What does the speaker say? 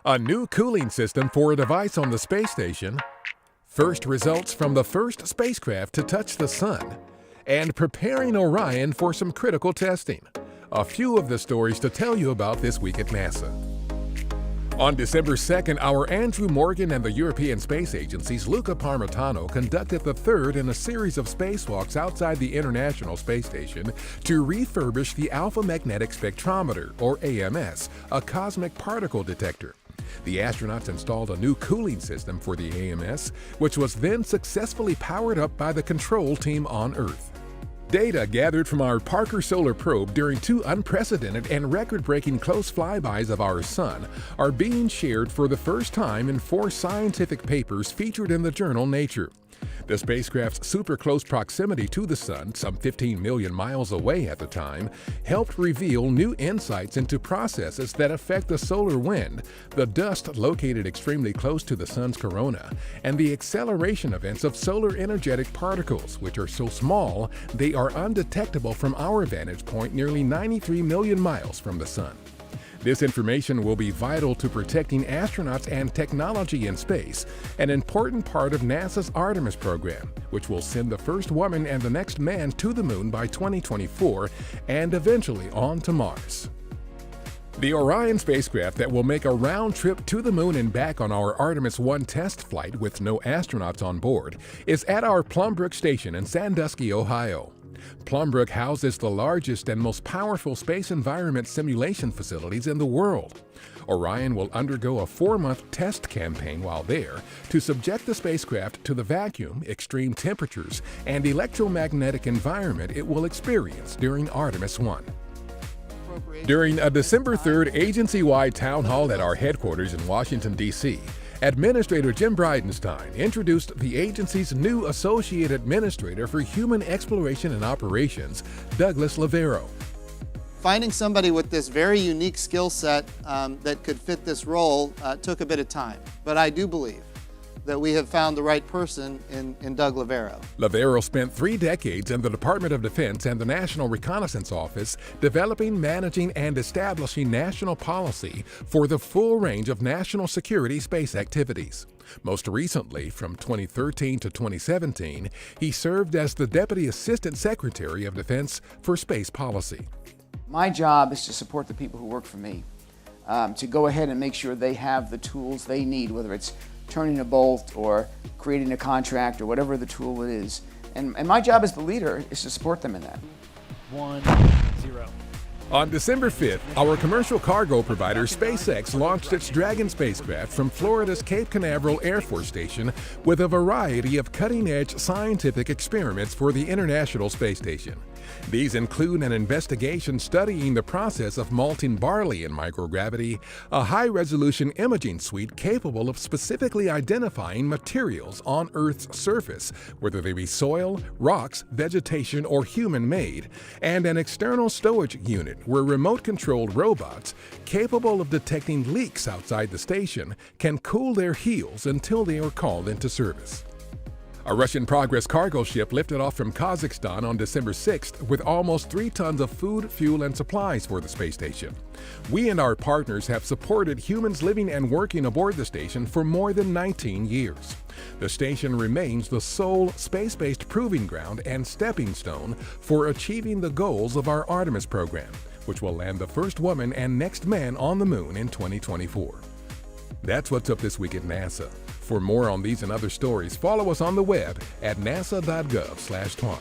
A new cooling system for a device on the space station, first results from the first spacecraft to touch the sun, and preparing Orion for some critical testing. A few of the stories to tell you about this week at NASA. On December 2nd, our Andrew Morgan and the European Space Agency's Luca Parmitano conducted the third in a series of spacewalks outside the International Space Station to refurbish the Alpha Magnetic Spectrometer, or AMS, a cosmic particle detector. The astronauts installed a new cooling system for the AMS, which was then successfully powered up by the control team on Earth. Data gathered from our Parker Solar Probe during two unprecedented and record-breaking close flybys of our Sun are being shared for the first time in 4 scientific papers featured in the journal Nature. The spacecraft's super close proximity to the Sun, some 15 million miles away at the time, helped reveal new insights into processes that affect the solar wind, the dust located extremely close to the Sun's corona, and the acceleration events of solar energetic particles, which are so small they are undetectable from our vantage point nearly 93 million miles from the Sun. This information will be vital to protecting astronauts and technology in space, an important part of NASA's Artemis program, which will send the first woman and the next man to the Moon by 2024 and eventually on to Mars. The Orion spacecraft that will make a round trip to the Moon and back on our Artemis 1 test flight with no astronauts on board is at our Plumbrook Station in Sandusky, Ohio. Plumbrook houses the largest and most powerful space environment simulation facilities in the world. Orion will undergo a 4-month test campaign while there to subject the spacecraft to the vacuum, extreme temperatures, and electromagnetic environment it will experience during Artemis 1. During a December 3rd agency-wide town hall at our headquarters in Washington, D.C., Administrator Jim Bridenstine introduced the agency's new Associate Administrator for Human Exploration and Operations, Douglas Lavero. Finding somebody with this very unique skill set that could fit this role took a bit of time, but I do believe that we have found the right person in Doug Lavero. Lavero spent 3 decades in the Department of Defense and the National Reconnaissance Office developing, managing, and establishing national policy for the full range of national security space activities. Most recently, from 2013 to 2017, he served as the Deputy Assistant Secretary of Defense for Space Policy. My job is to support the people who work for me, to go ahead and make sure they have the tools they need, whether it's turning a bolt or creating a contract or whatever the tool it is. And my job as the leader is to support them in that. 1-0. On December 5th, our commercial cargo provider SpaceX launched its Dragon spacecraft from Florida's Cape Canaveral Air Force Station with a variety of cutting-edge scientific experiments for the International Space Station. These include an investigation studying the process of malting barley in microgravity, a high-resolution imaging suite capable of specifically identifying materials on Earth's surface, whether they be soil, rocks, vegetation, or human-made, and an external stowage unit where remote-controlled robots, capable of detecting leaks outside the station, can cool their heels until they are called into service. A Russian Progress cargo ship lifted off from Kazakhstan on December 6th with almost 3 tons of food, fuel, and supplies for the space station. We and our partners have supported humans living and working aboard the station for more than 19 years. The station remains the sole space-based proving ground and stepping stone for achieving the goals of our Artemis program, which will land the first woman and next man on the Moon in 2024. That's what's up this week at NASA. For more on these and other stories, follow us on the web at nasa.gov/twan.